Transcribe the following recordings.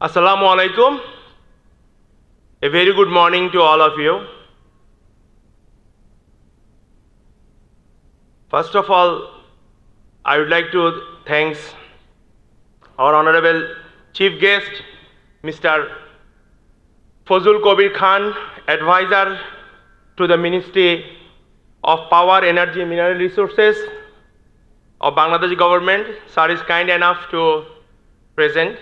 Assalamu alaikum. A very good morning to all of you. First of all, I would like to thank our honorable chief guest, Mr. Fazul Kabir Khan, advisor to the Ministry of Power, Energy and Mineral Resources of Bangladesh government. Sir is kind enough to present.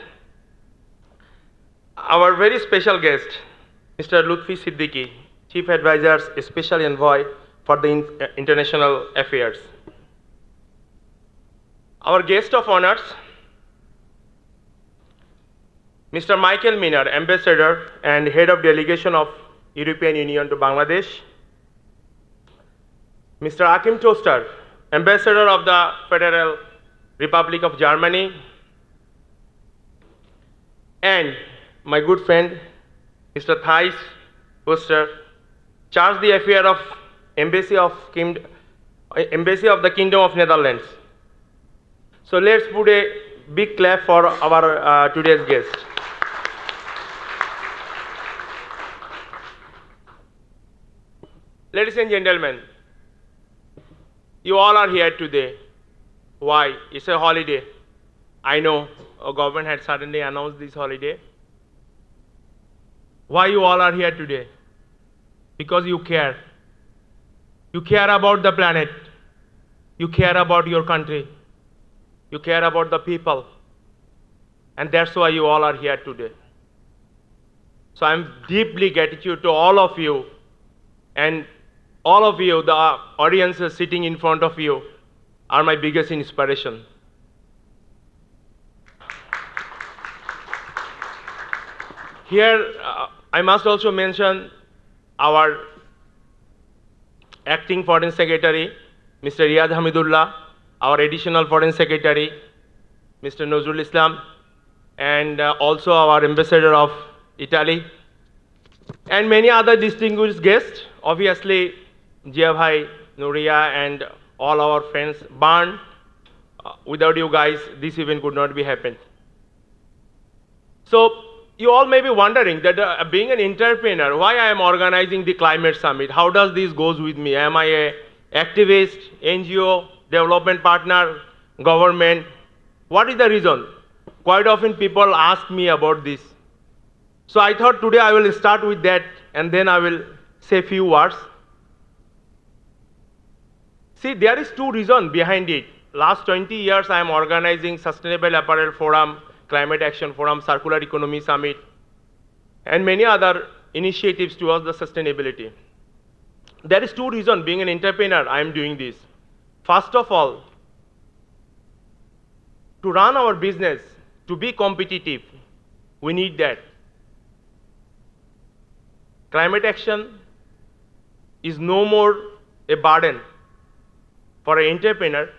Our very special guest, Mr. Lutfi Siddiqui, Chief Advisor, Special Envoy for the International Affairs. Our guest of honors, Mr. Michael Miner, Ambassador and Head of Delegation of European Union to Bangladesh. Mr. Achim Toaster, Ambassador of the Federal Republic of Germany. And my good friend, Mr. Thijs Poster, charged the affair of Embassy of the Kingdom of Netherlands. So let's put a big clap for our today's guest. Ladies and gentlemen, you all are here today. Why? It's a holiday. I know our government had suddenly announced this holiday. Why you all are here today? Because you care. You care about the planet. You care about your country. You care about the people. And that's why you all are here today. So I'm deeply gratitude to all of you, and all of you, the audiences sitting in front of you, are my biggest inspiration. Here, I must also mention our Acting Foreign Secretary, Mr. Riyad Hamidullah, our Additional Foreign Secretary, Mr. Nazrul Islam, and also our Ambassador of Italy, and many other distinguished guests, obviously Jia Bhai, Nuria, and all our friends. Barn, without you guys, this event could not be happened. So, you all may be wondering that being an entrepreneur, why I am organizing the climate summit? How does this goes with me? Am I a activist, NGO, development partner, government? What is the reason? Quite often people ask me about this. So I thought today I will start with that, and then I will say a few words. See, there is two reasons behind it. Last 20 years I am organizing Sustainable Apparel Forum, Climate Action Forum, Circular Economy Summit, and many other initiatives towards the sustainability. There is two reasons being an entrepreneur I am doing this. First of all, to run our business, to be competitive, we need that. Climate action is no more a burden for an entrepreneur.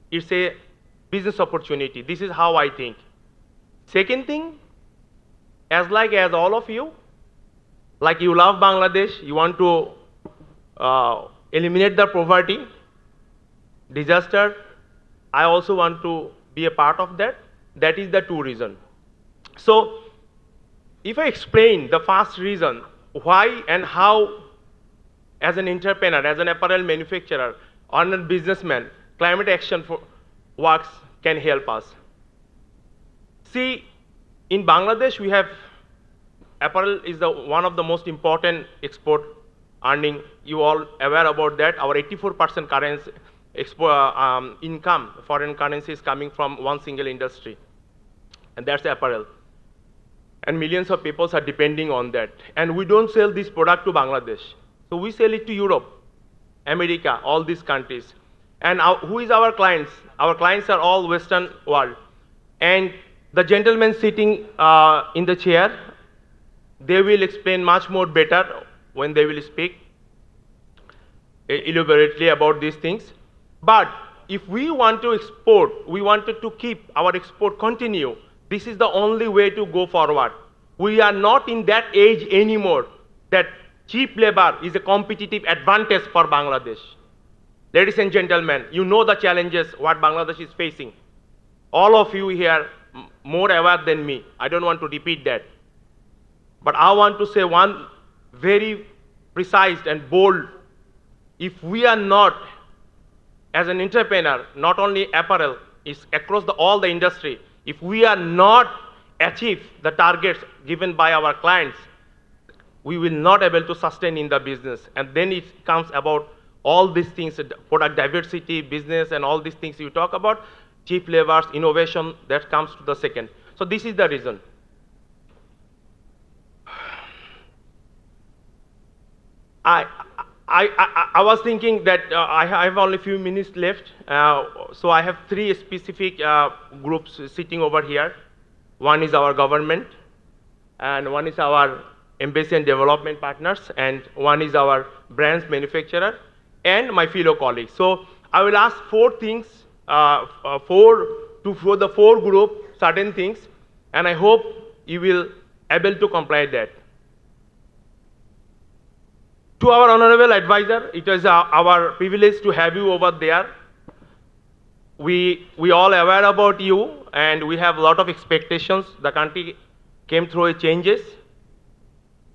It's a business opportunity. This is how I think. Second thing, as all of you, like you love Bangladesh, you want to eliminate the poverty, disaster, I also want to be a part of that. That is the two reasons. So, if I explain the first reason, why and how, as an entrepreneur, as an apparel manufacturer, or a businessman, climate action works can help us. See, in Bangladesh, we have apparel is one of the most important export earning. You all aware about that. Our 84% currency income, foreign currency, is coming from one single industry, and that's apparel. And millions of people are depending on that. And we don't sell this product to Bangladesh. So we sell it to Europe, America, all these countries. And who is our clients? Our clients are all Western world. And the gentleman sitting in the chair, they will explain much more better when they will speak elaborately about these things. But if we want to export, we wanted to keep our export continue, this is the only way to go forward. We are not in that age anymore that cheap labor is a competitive advantage for Bangladesh. Ladies and gentlemen, you know the challenges what Bangladesh is facing. All of you here more aware than me. I don't want to repeat that. But I want to say one very precise and bold. If we are not, as an entrepreneur, not only apparel, is across all the industry, if we are not achieve the targets given by our clients, we will not able to sustain in the business. And then it comes about all these things, product diversity, business, and all these things you talk about, cheap labors, innovation, that comes to the second. So this is the reason. I was thinking that I have only a few minutes left, so I have three specific groups sitting over here. One is our government, and one is our embassy and development partners, and one is our brands manufacturer, and my fellow colleagues. So I will ask four things, for the four group certain things, and I hope you will able to comply that. To our honorable advisor, it is our privilege to have you over there. We all aware about you, and we have a lot of expectations. The country came through changes.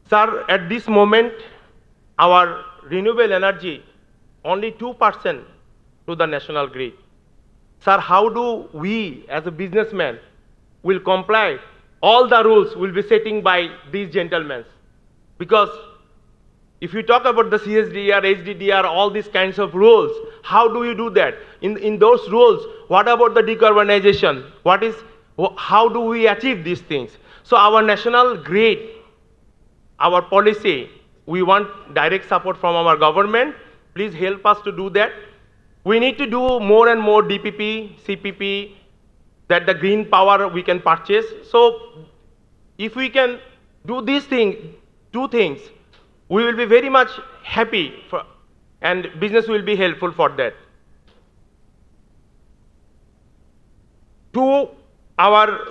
Sir, at this moment, our renewable energy, only 2% to the national grid. Sir, how do we, as a businessman, will comply? All the rules will be setting by these gentlemen. Because if you talk about the CSDR, HDDR, all these kinds of rules, how do you do that? In those rules, what about the decarbonization? How do we achieve these things? So our national grid, our policy, we want direct support from our government. Please help us to do that. We need to do more and more DPP, CPP, that the green power we can purchase. So if we can do these things, two things, we will be very much happy, and business will be helpful for that. To our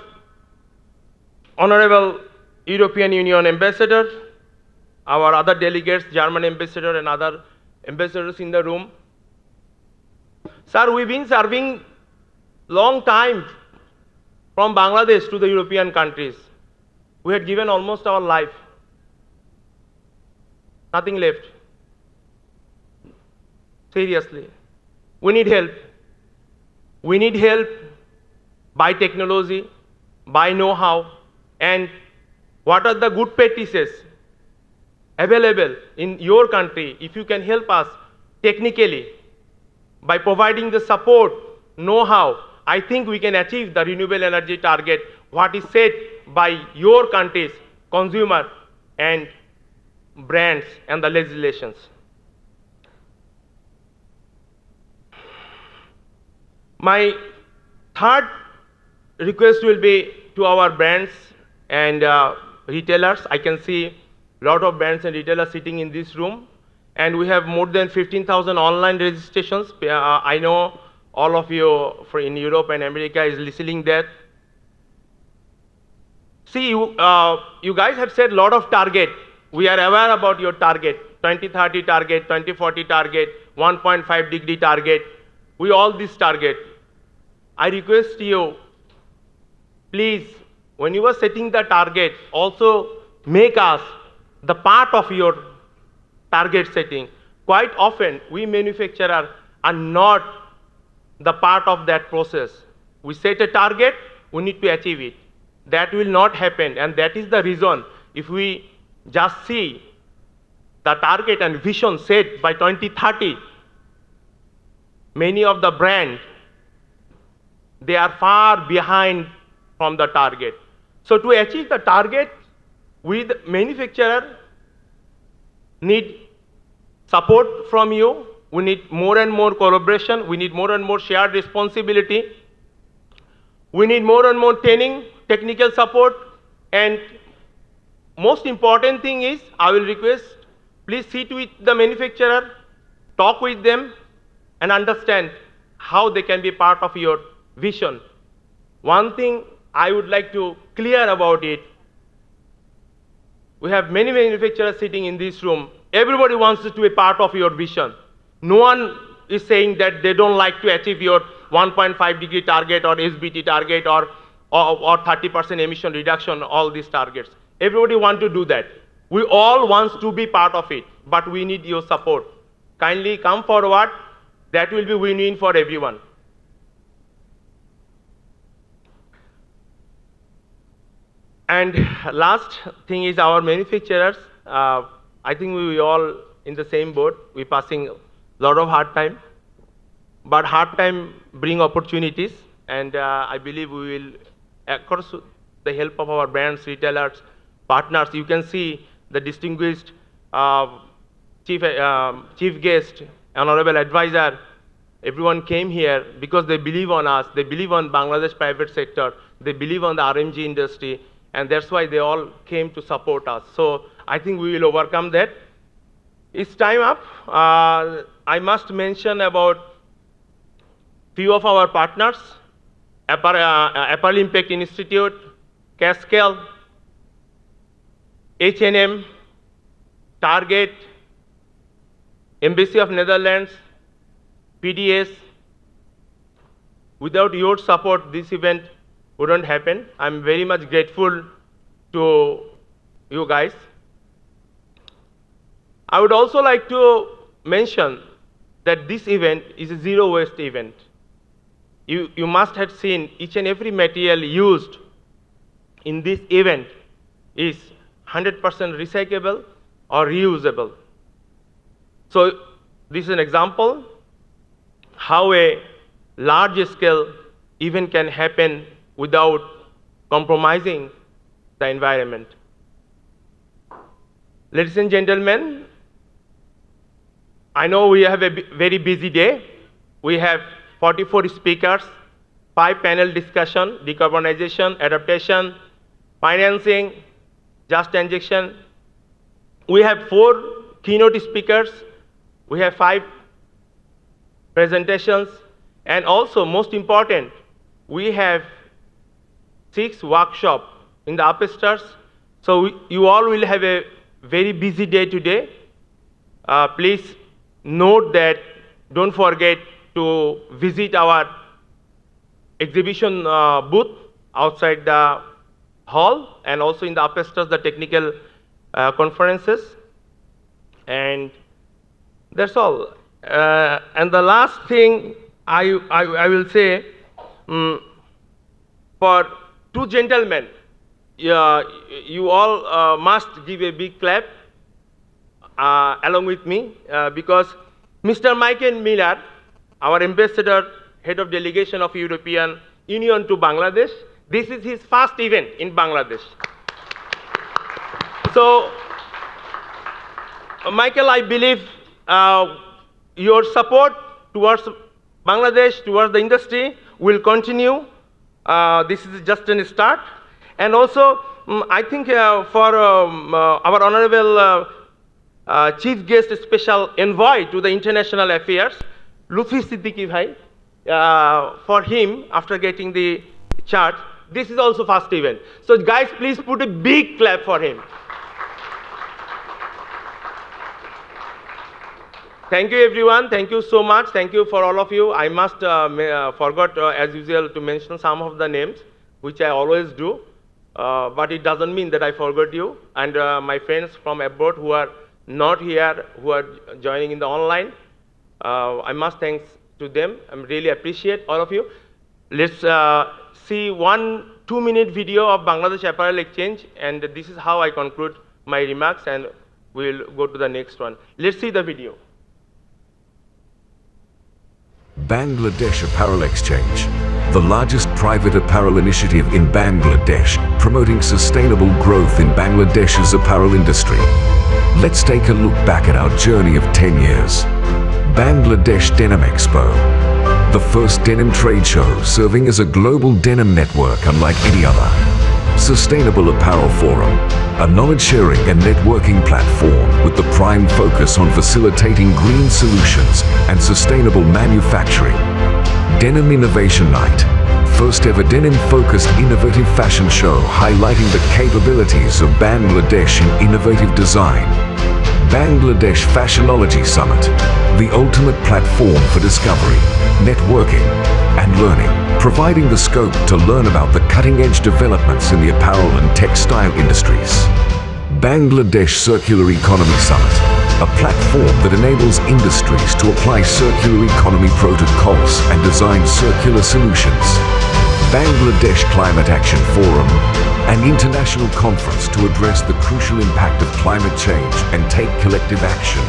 honorable European Union ambassador, our other delegates, German ambassador and other ambassadors in the room. Sir, we've been serving long time from Bangladesh to the European countries. We had given almost our life. Nothing left. Seriously. We need help. We need help by technology, by know-how, and what are the good practices available in your country. If you can help us technically by providing the support, know-how, I think we can achieve the renewable energy target, what is set by your country's consumer and brands and the legislations. My third request will be to our brands and retailers. I can see a lot of brands and retailers sitting in this room, and we have more than 15,000 online registrations. I know all of you in Europe and America is listening that. See, you guys have set a lot of target. We are aware about your target, 2030 target, 2040 target, 1.5 degree target. We all this target. I request you, please, when you are setting the target, also make us the part of your target setting. Quite often, we manufacturers are not the part of that process. We set a target, we need to achieve it. That will not happen, and that is the reason if we just see the target and vision set by 2030, many of the brands, they are far behind from the target. So to achieve the target, we the manufacturer need support from you. We need more and more collaboration. We need more and more shared responsibility. We need more and more training, technical support, and most important thing is, I will request, please sit with the manufacturer, talk with them, and understand how they can be part of your vision. One thing I would like to clear about it, we have many manufacturers sitting in this room. Everybody wants to be a part of your vision. No one is saying that they don't like to achieve your 1.5 degree target or SBT target or or 30% emission reduction, all these targets. Everybody want to do that. We all want to be part of it, but we need your support. Kindly come forward. That will be win-win for everyone. And last thing is our manufacturers. I think we all in the same boat. We're passing a lot of hard time, but hard time bring opportunities, and I believe we will, of course, the help of our brands, retailers, partners. You can see the distinguished chief guest, honorable advisor. Everyone came here because they believe on us. They believe on Bangladesh private sector. They believe on the RMG industry, and that's why they all came to support us. So I think we will overcome that. It's time up. I must mention about few of our partners: Apparel Impact Institute, Cascale, H&M, Target, Embassy of Netherlands, PDS. Without your support, this event wouldn't happen. I'm very much grateful to you guys. I would also like to mention that this event is a zero waste event. You must have seen each and every material used in this event is 100% recyclable or reusable. So this is an example how a large scale event can happen without compromising the environment. Ladies and gentlemen, I know we have a very busy day. We have 44 speakers, 5 panel discussion: decarbonization, adaptation, financing, just injection. We have 4 keynote speakers. We have 5 presentations. And also, most important, we have 6 workshops in the upstairs. So you all will have a very busy day today. Please note that, don't forget to visit our exhibition booth outside the hall, and also in the upstairs, the technical conferences. And that's all. And the last thing I will say, for 2 gentlemen, you all must give a big clap along with me, because Mr. Michael Miller, our ambassador, head of delegation of European Union to Bangladesh, this is his first event in Bangladesh. So, Michael, I believe your support towards Bangladesh, towards the industry, will continue. This is just a start. And also, I think for our honorable chief guest, special envoy to the international affairs, Lutfi Siddiqui Bhai, for him, after getting the charge, this is also first event. So guys, please put a big clap for him. Thank you, everyone. Thank you so much. Thank you for all of you. I must forgot, as usual, to mention some of the names, which I always do. But it doesn't mean that I forgot you. And my friends from abroad who are not here, who are joining in the online, I must thanks to them. I really appreciate all of you. Let's see 1 2-minute video of Bangladesh Apparel Exchange, and this is how I conclude my remarks, and we'll go to the next one. Let's see the video. Bangladesh Apparel Exchange, the largest private apparel initiative in Bangladesh, promoting sustainable growth in Bangladesh's apparel industry. Let's take a look back at our journey of 10 years. Bangladesh Denim Expo, the first denim trade show serving as a global denim network unlike any other. Sustainable Apparel Forum, a knowledge-sharing and networking platform with the prime focus on facilitating green solutions and sustainable manufacturing. Denim Innovation Night, first ever denim-focused innovative fashion show highlighting the capabilities of Bangladesh in innovative design. Bangladesh Fashionology Summit, the ultimate platform for discovery, networking, and learning, providing the scope to learn about the cutting-edge developments in the apparel and textile industries. Bangladesh Circular Economy Summit, a platform that enables industries to apply circular economy protocols and design circular solutions. Bangladesh Climate Action Forum, an international conference to address the crucial impact of climate change and take collective action.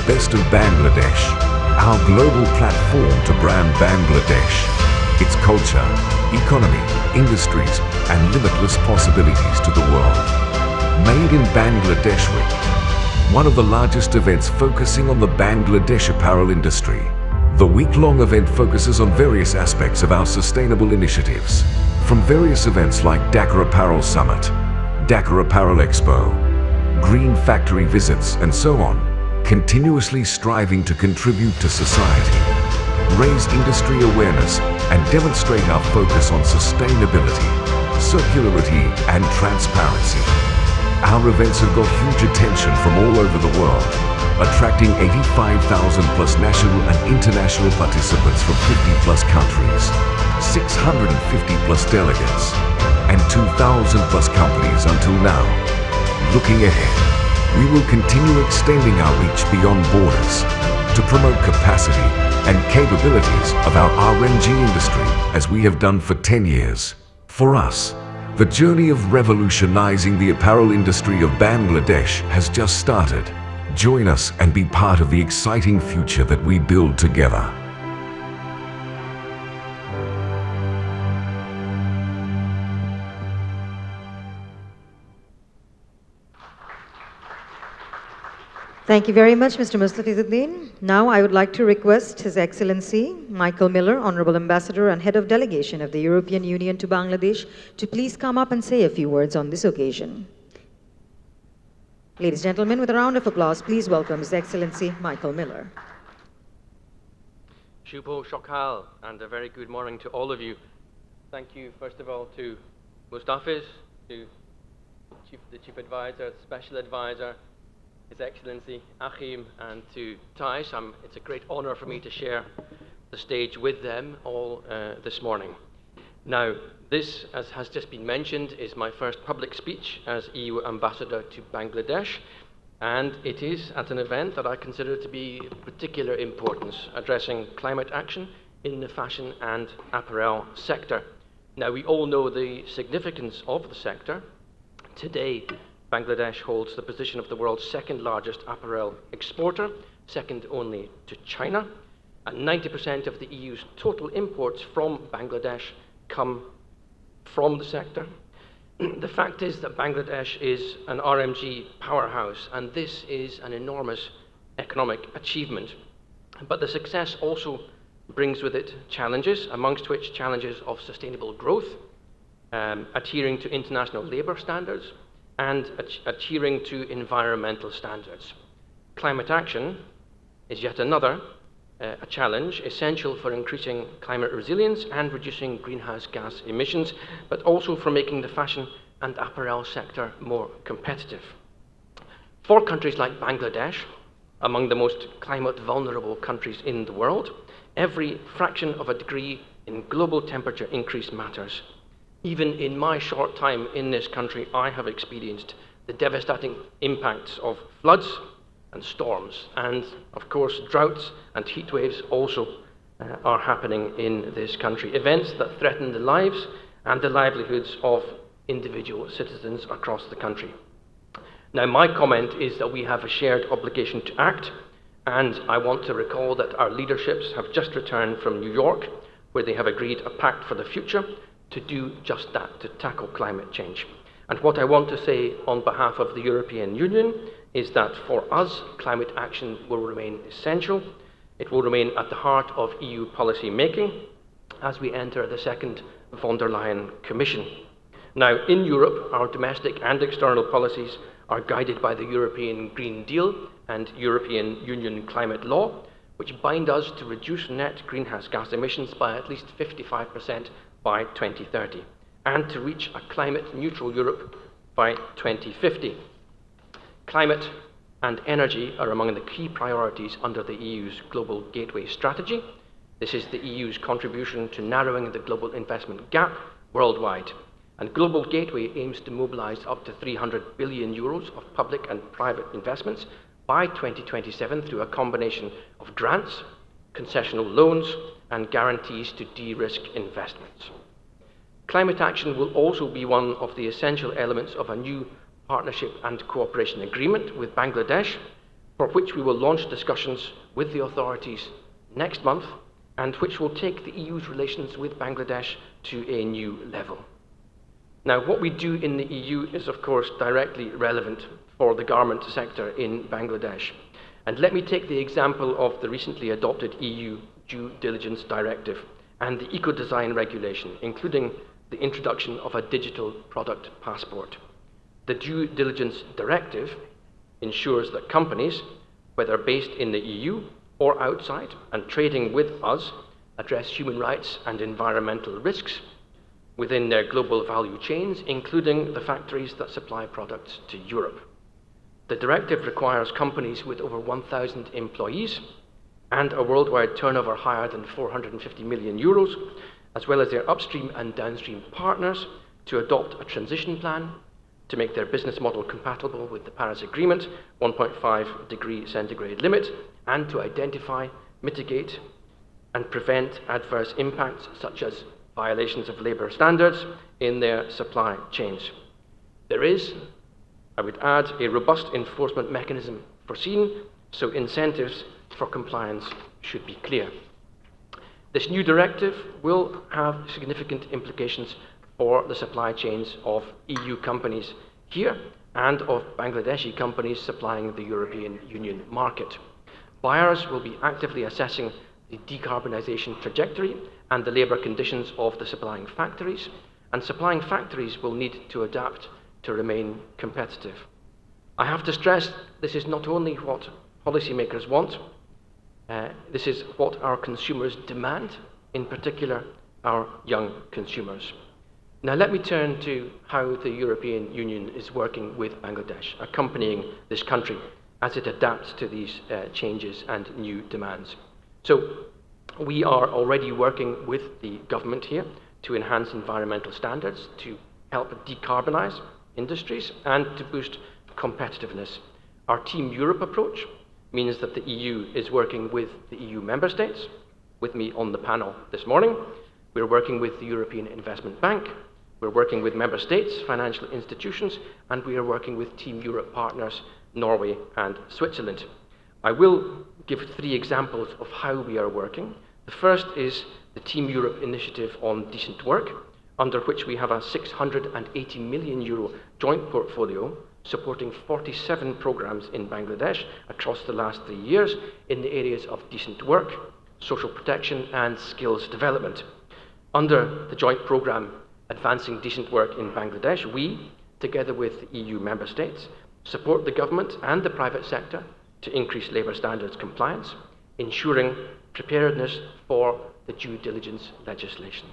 Best of Bangladesh, our global platform to brand Bangladesh, its culture, economy, industries, and limitless possibilities to the world. Made in Bangladesh Week, one of the largest events focusing on the Bangladesh apparel industry. The week-long event focuses on various aspects of our sustainable initiatives, from various events like Dhaka Apparel Summit, Dhaka Apparel Expo, Green Factory visits, and so on, continuously striving to contribute to society, raise industry awareness, and demonstrate our focus on sustainability, circularity, and transparency. Our events have got huge attention from all over the world, attracting 85,000 plus national and international participants from 50 plus countries, 650 plus delegates, and 2,000 plus companies until now. Looking ahead, we will continue extending our reach beyond borders to promote capacity and capabilities of our RMG industry as we have done for 10 years. For us, the journey of revolutionizing the apparel industry of Bangladesh has just started. Join us and be part of the exciting future that we build together. Thank you very much, Mr. Mustafizuddin. Now I would like to request His Excellency Michael Miller, Honorable Ambassador and Head of Delegation of the European Union to Bangladesh, to please come up and say a few words on this occasion. Ladies and gentlemen, with a round of applause, please welcome His Excellency Michael Miller. Shubho Shokal, and a very good morning to all of you. Thank you, first of all, to Mustafiz, to the Chief Advisor, Special Advisor, His Excellency Achim, and to Thais. It's a great honor for me to share the stage with them all this morning. Now, this, as has just been mentioned, is my first public speech as EU Ambassador to Bangladesh, and it is at an event that I consider to be of particular importance, addressing climate action in the fashion and apparel sector. Now, we all know the significance of the sector. Today, Bangladesh holds the position of the world's second largest apparel exporter, second only to China, and 90% of the EU's total imports from Bangladesh come from the sector. The fact is that Bangladesh is an RMG powerhouse, and this is an enormous economic achievement. But the success also brings with it challenges, amongst which challenges of sustainable growth, adhering to international labor standards, and adhering to environmental standards. Climate action is yet another a challenge essential for increasing climate resilience and reducing greenhouse gas emissions, but also for making the fashion and apparel sector more competitive. For countries like Bangladesh, among the most climate vulnerable countries in the world, every fraction of a degree in global temperature increase matters. Even in my short time in this country, I have experienced the devastating impacts of floods and storms, and of course droughts and heat waves also are happening in this country, events that threaten the lives and the livelihoods of individual citizens across the country. Now, my comment is that we have a shared obligation to act, and I want to recall that our leaderships have just returned from New York, where they have agreed a pact for the future to do just that, to tackle climate change. And what I want to say on behalf of the European Union is that for us, climate action will remain essential. It will remain at the heart of EU policy making as we enter the second von der Leyen Commission. Now, in Europe, our domestic and external policies are guided by the European Green Deal and European Union climate law, which bind us to reduce net greenhouse gas emissions by at least 55% by 2030, and to reach a climate neutral Europe by by 2050. Climate and energy are among the key priorities under the EU's Global Gateway strategy. This is the EU's contribution to narrowing the global investment gap worldwide. And Global Gateway aims to mobilise up to 300 billion euros of public and private investments by 2027 through a combination of grants, concessional loans, and guarantees to de-risk investments. Climate action will also be one of the essential elements of a new partnership and cooperation agreement with Bangladesh, for which we will launch discussions with the authorities next month, and which will take the EU's relations with Bangladesh to a new level. Now, what we do in the EU is, of course, directly relevant for the garment sector in Bangladesh. And let me take the example of the recently adopted EU Due Diligence Directive and the Eco-Design Regulation, including the introduction of a digital product passport. The Due Diligence Directive ensures that companies, whether based in the EU or outside and trading with us, address human rights and environmental risks within their global value chains, including the factories that supply products to Europe. The directive requires companies with over 1,000 employees and a worldwide turnover higher than 450 million euros, as well as their upstream and downstream partners, to adopt a transition plan to make their business model compatible with the Paris Agreement 1.5 degree centigrade limit, and to identify, mitigate, and prevent adverse impacts such as violations of labour standards in their supply chains. There is, I would add, a robust enforcement mechanism foreseen, so incentives for compliance should be clear. This new directive will have significant implications for the supply chains of EU companies here and of Bangladeshi companies supplying the European Union market. Buyers will be actively assessing the decarbonisation trajectory and the labour conditions of the supplying factories, and supplying factories will need to adapt to remain competitive. I have to stress this is not only what policymakers want, this is what our consumers demand, in particular our young consumers. Now let me turn to how the European Union is working with Bangladesh, accompanying this country as it adapts to these changes and new demands. So we are already working with the government here to enhance environmental standards, to help decarbonise industries and to boost competitiveness. Our Team Europe approach means that the EU is working with the EU member states. With me on the panel this morning, we're working with the European Investment Bank, we're working with member states, financial institutions, and we are working with Team Europe partners, Norway and Switzerland. I will give 3 examples of how we are working. The first is the Team Europe initiative on decent work, under which we have a 680 million euro joint portfolio supporting 47 programs in Bangladesh across the last 3 years in the areas of decent work, social protection and skills development. Under the joint program Advancing Decent Work in Bangladesh, we, together with EU member states, support the government and the private sector to increase labour standards compliance, ensuring preparedness for the due diligence legislation.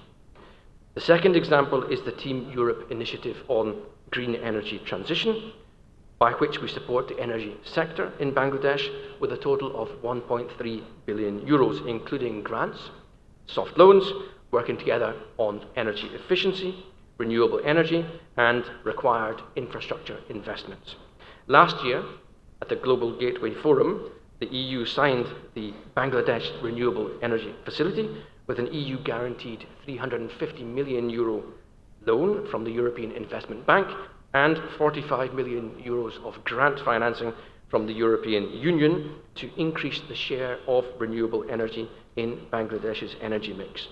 The second example is the Team Europe initiative on green energy transition, by which we support the energy sector in Bangladesh with a total of 1.3 billion euros, including grants, soft loans, working together on energy efficiency, renewable energy, and required infrastructure investments. Last year, at the Global Gateway Forum, the EU signed the Bangladesh Renewable Energy Facility with an EU-guaranteed 350 million euro loan from the European Investment Bank and 45 million euros of grant financing from the European Union to increase the share of renewable energy in Bangladesh's energy mix.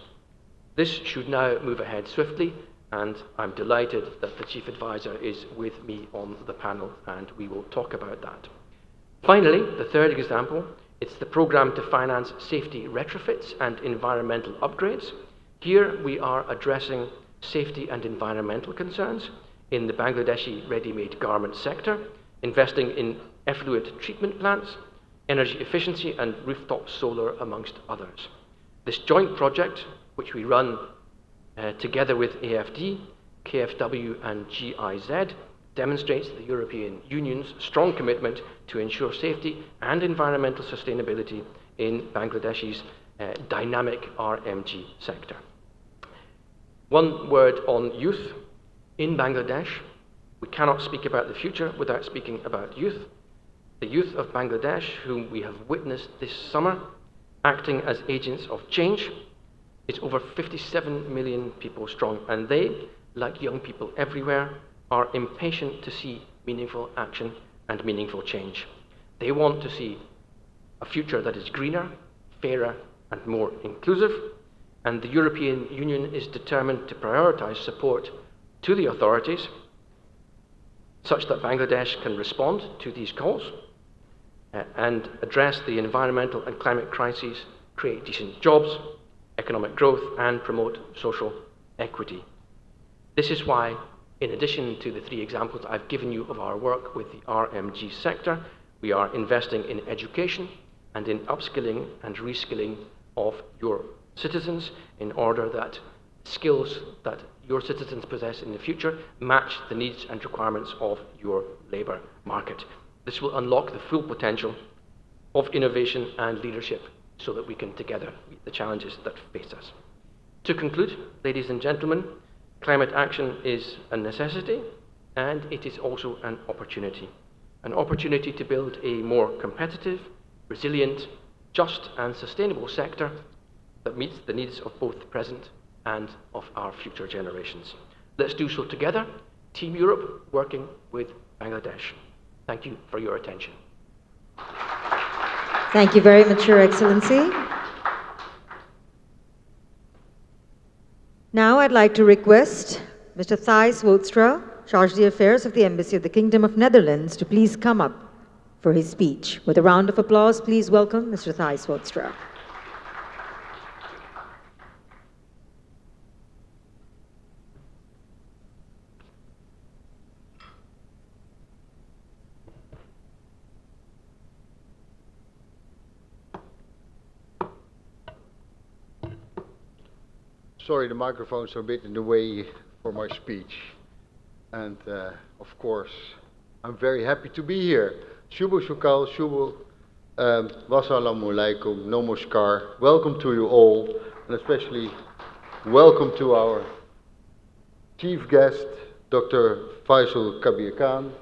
This should now move ahead swiftly, and I'm delighted that the Chief Advisor is with me on the panel, and we will talk about that. Finally, the third example, it's the programme to finance safety retrofits and environmental upgrades. Here we are addressing safety and environmental concerns in the Bangladeshi ready-made garment sector, investing in effluent treatment plants, energy efficiency and rooftop solar, amongst others. This joint project, which we run together with AFD, KfW and GIZ, demonstrates the European Union's strong commitment to ensure safety and environmental sustainability in Bangladesh's dynamic RMG sector. One word on youth. In Bangladesh, we cannot speak about the future without speaking about youth. The youth of Bangladesh, whom we have witnessed this summer, acting as agents of change, is over 57 million people strong, and they, like young people everywhere, are impatient to see meaningful action and meaningful change. They want to see a future that is greener, fairer, and more inclusive, and the European Union is determined to prioritize support to the authorities such that Bangladesh can respond to these calls and address the environmental and climate crises, create decent jobs, economic growth, and promote social equity. This is why, in addition to the 3 examples I've given you of our work with the RMG sector, we are investing in education and in upskilling and reskilling of your citizens in order that skills that your citizens possess in the future match the needs and requirements of your labour market. This will unlock the full potential of innovation and leadership so that we can together meet the challenges that face us. To conclude, ladies and gentlemen, climate action is a necessity and it is also an opportunity to build a more competitive, resilient, just and sustainable sector that meets the needs of both the present and of our future generations. Let's do so together, Team Europe working with Bangladesh. Thank you for your attention. Thank you very much, Your Excellency. Now I'd like to request Mr. Thijs Woodstra, Charge d'Affaires of the Embassy of the Kingdom of Netherlands, to please come up for his speech. With a round of applause, please welcome Mr. Thijs Woodstra. Sorry, the microphones are a bit in the way for my speech. And of course, I'm very happy to be here. Shubho Shukal, Shubho Wassalamu alaikum, Namaskar. Welcome to you all, and especially welcome to our chief guest, Dr. Faisal Kabir Khan.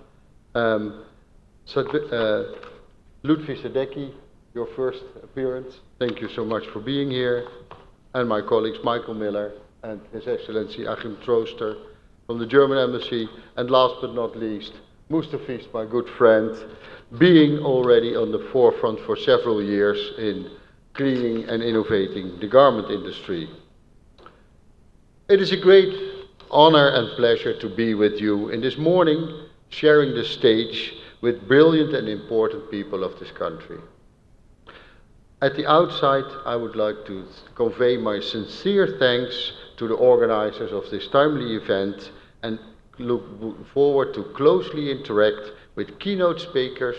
Lutfi Sadeki, your first appearance. Thank you so much for being here. And my colleagues Michael Miller and His Excellency Achim Trooster from the German Embassy, and last but not least, Mustafiz, my good friend, being already on the forefront for several years in cleaning and innovating the garment industry. It is a great honor and pleasure to be with you in this morning, sharing the stage with brilliant and important people of this country. At the outset, I would like to convey my sincere thanks to the organizers of this timely event and look forward to closely interact with keynote speakers,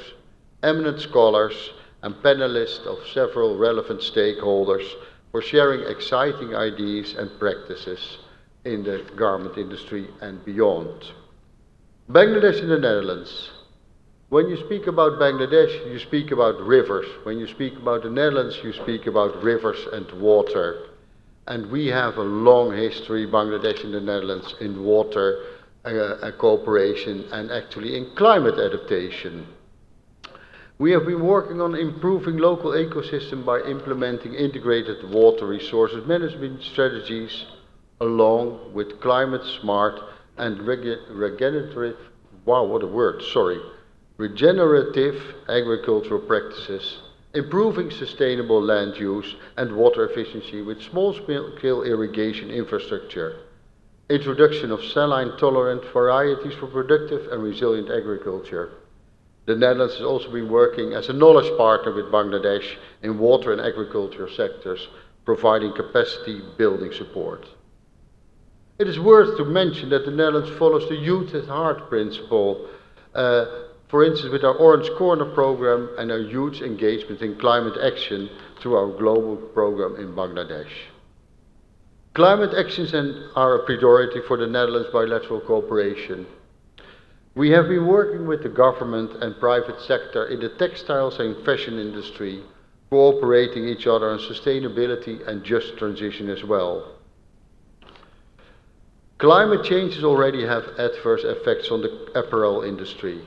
eminent scholars, and panelists of several relevant stakeholders for sharing exciting ideas and practices in the garment industry and beyond. Bangladesh in the Netherlands. When you speak about Bangladesh, you speak about rivers. When you speak about the Netherlands, you speak about rivers and water. And we have a long history, Bangladesh and the Netherlands, in water cooperation and actually in climate adaptation. We have been working on improving local ecosystem by implementing integrated water resources management strategies along with climate smart and regenerative agricultural practices, improving sustainable land use and water efficiency with small-scale irrigation infrastructure, introduction of saline-tolerant varieties for productive and resilient agriculture. The Netherlands has also been working as a knowledge partner with Bangladesh in water and agriculture sectors, providing capacity building support. It is worth to mention that the Netherlands follows the Youth at Heart principle, for instance with our Orange Corner program and our youth engagement in climate action through our global program in Bangladesh. Climate actions are a priority for the Netherlands bilateral cooperation. We have been working with the government and private sector in the textiles and fashion industry, cooperating each other on sustainability and just transition as well. Climate changes already have adverse effects on the apparel industry.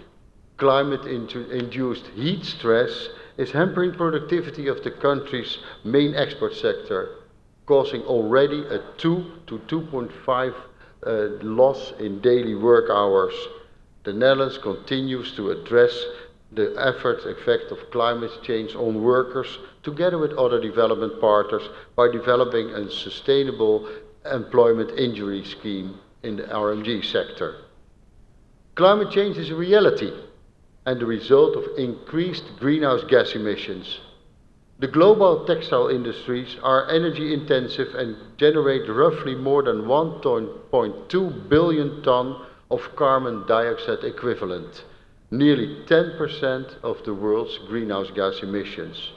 Climate-induced heat stress is hampering productivity of the country's main export sector, causing already a 2 to 2.5 loss in daily work hours. The Netherlands continues to address the adverse effect of climate change on workers together with other development partners by developing a sustainable employment injury scheme in the RMG sector. Climate change is a reality and the result of increased greenhouse gas emissions. The global textile industries are energy intensive and generate roughly more than 1.2 billion tons of carbon dioxide equivalent, nearly 10% of the world's greenhouse gas emissions.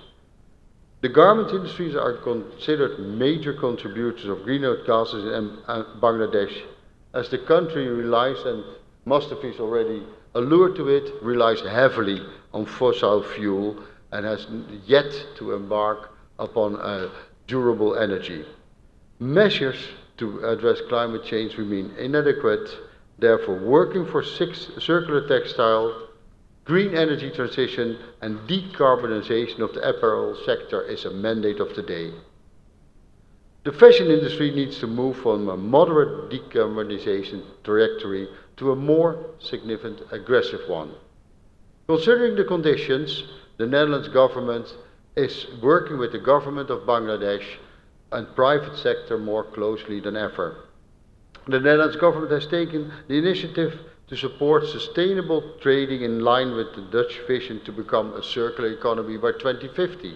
The garment industries are considered major contributors of greenhouse gases in Bangladesh, as the country relies, and Mustafi's already alluded to it, relies heavily on fossil fuel and has yet to embark upon a durable energy. Measures to address climate change remain inadequate, therefore working for circular textile, green energy transition and decarbonization of the apparel sector is a mandate of the day. The fashion industry needs to move from a moderate decarbonization trajectory to a more significant aggressive one. Considering the conditions, the Netherlands government is working with the government of Bangladesh and private sector more closely than ever. The Netherlands government has taken the initiative to support sustainable trading in line with the Dutch vision to become a circular economy by 2050.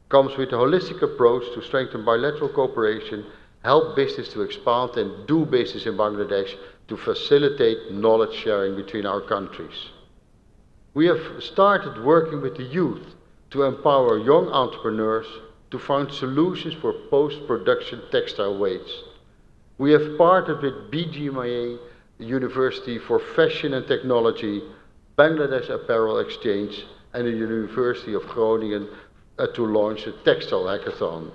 Comes with a holistic approach to strengthen bilateral cooperation, help business to expand and do business in Bangladesh to facilitate knowledge sharing between our countries. We have started working with the youth to empower young entrepreneurs to find solutions for post-production textile waste. We have partnered with BGMIA University for Fashion and Technology, Bangladesh Apparel Exchange and the University of Groningen to launch a textile hackathon.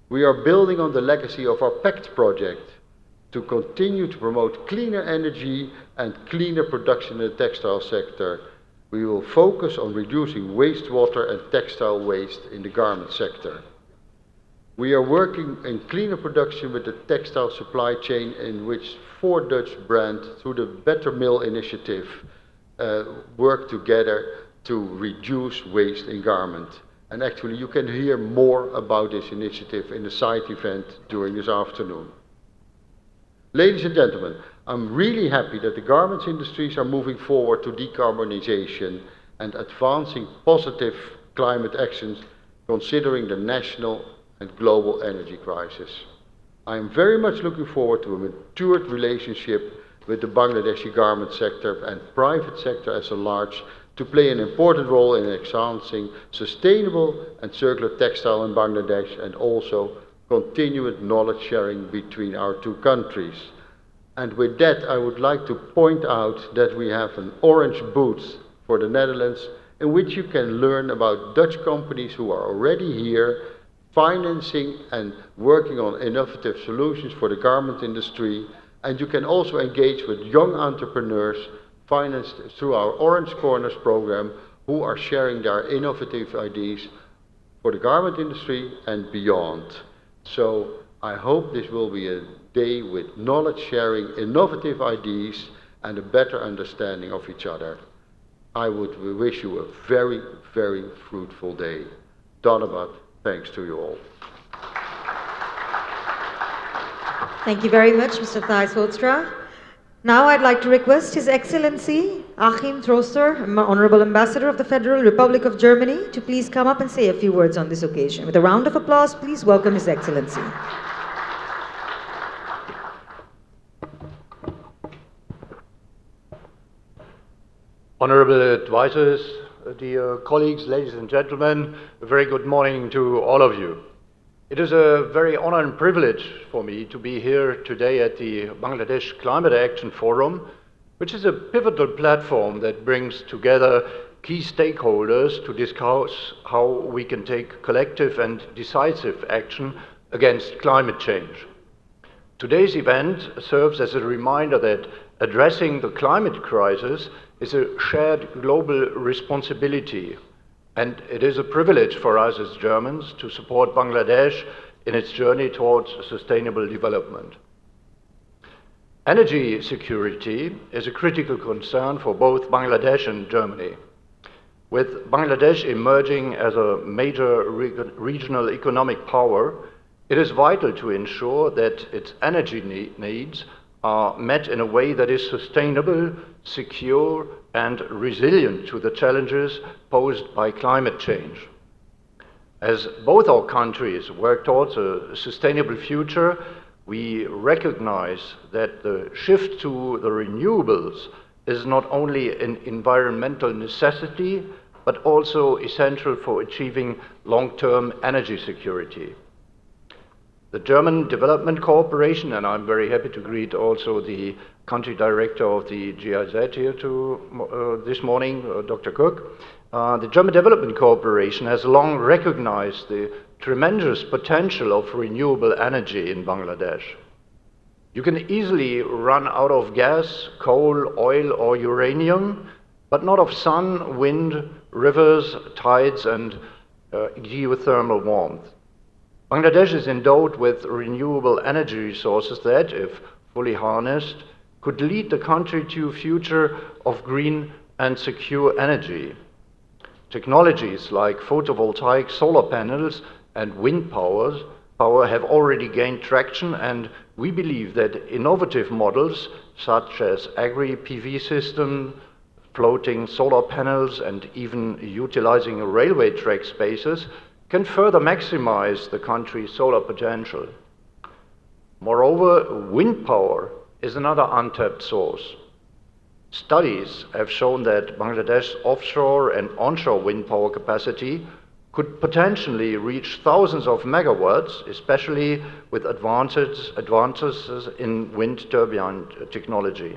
We are building on the legacy of our PACT project to continue to promote cleaner energy and cleaner production in the textile sector. We will focus on reducing wastewater and textile waste in the garment sector. We are working in cleaner production with the textile supply chain, in which 4 Dutch brands, through the Better Mill initiative, work together to reduce waste in garment. And actually you can hear more about this initiative in the side event during this afternoon. Ladies and gentlemen, I'm really happy that the garments industries are moving forward to decarbonization and advancing positive climate actions considering the national and global energy crisis. I am very much looking forward to a matured relationship with the Bangladeshi garment sector and private sector as a large to play an important role in advancing sustainable and circular textile in Bangladesh and also continued knowledge sharing between our 2 countries. And with that, I would like to point out that we have an orange booth for the Netherlands in which you can learn about Dutch companies who are already here financing and working on innovative solutions for the garment industry. And you can also engage with young entrepreneurs financed through our Orange Corners program who are sharing their innovative ideas for the garment industry and beyond. So I hope this will be a day with knowledge sharing, innovative ideas and a better understanding of each other. I would wish you a very, very fruitful day. Dhanabat, thanks to you all. Thank you very much, Mr. Thijs Hoortstra. Now I'd like to request His Excellency Achim Trooster, Honorable Ambassador of the Federal Republic of Germany, to please come up and say a few words on this occasion. With a round of applause, please welcome His Excellency. Honorable advisors, dear colleagues, ladies and gentlemen, a very good morning to all of you. It is a very honor and privilege for me to be here today at the Bangladesh Climate Action Forum which is a pivotal platform that brings together key stakeholders to discuss how we can take collective and decisive action against climate change. Today's event serves as a reminder that addressing the climate crisis is a shared global responsibility, and it is a privilege for us as Germans to support Bangladesh in its journey towards sustainable development. Energy security is a critical concern for both Bangladesh and Germany. With Bangladesh emerging as a major regional economic power, it is vital to ensure that its energy needs are met in a way that is sustainable, secure, and resilient to the challenges posed by climate change. As both our countries work towards a sustainable future, we recognize that the shift to the renewables is not only an environmental necessity, but also essential for achieving long-term energy security. The German Development Cooperation, and I'm very happy to greet also the country director of the GIZ here this morning, Dr. Cook. The German Development Cooperation has long recognized the tremendous potential of renewable energy in Bangladesh. You can easily run out of gas, coal, oil, or uranium, but not of sun, wind, rivers, tides, and geothermal warmth. Bangladesh is endowed with renewable energy resources that, if fully harnessed, could lead the country to a future of green and secure energy. Technologies like photovoltaic solar panels and wind power have already gained traction, and we believe that innovative models such as agri-PV systems, floating solar panels, and even utilizing railway track spaces can further maximize the country's solar potential. Moreover, wind power is another untapped source. Studies have shown that Bangladesh's offshore and onshore wind power capacity could potentially reach thousands of megawatts, especially with advances in wind turbine technology.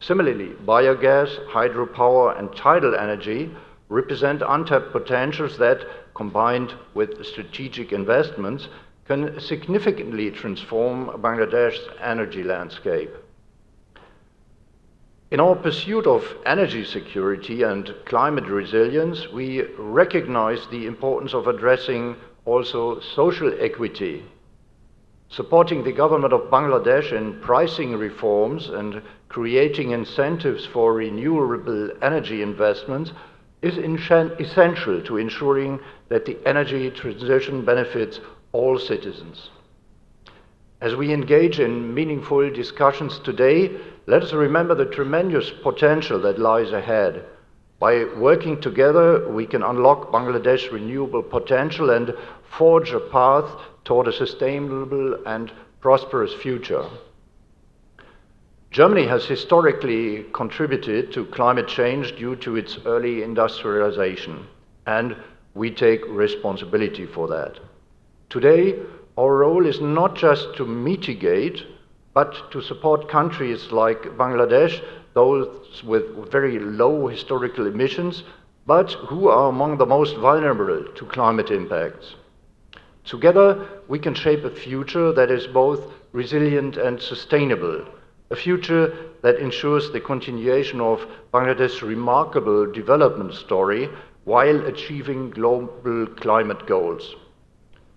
Similarly, biogas, hydropower, and tidal energy represent untapped potentials that, combined with strategic investments, can significantly transform Bangladesh's energy landscape. In our pursuit of energy security and climate resilience, we recognize the importance of addressing also social equity. Supporting the government of Bangladesh in pricing reforms and creating incentives for renewable energy investments is essential to ensuring that the energy transition benefits all citizens. As we engage in meaningful discussions today, let us remember the tremendous potential that lies ahead. By working together, we can unlock Bangladesh's renewable potential and forge a path toward a sustainable and prosperous future. Germany has historically contributed to climate change due to its early industrialization, and we take responsibility for that. Today, our role is not just to mitigate, but to support countries like Bangladesh, those with very low historical emissions, but who are among the most vulnerable to climate impacts. Together, we can shape a future that is both resilient and sustainable, a future that ensures the continuation of Bangladesh's remarkable development story while achieving global climate goals.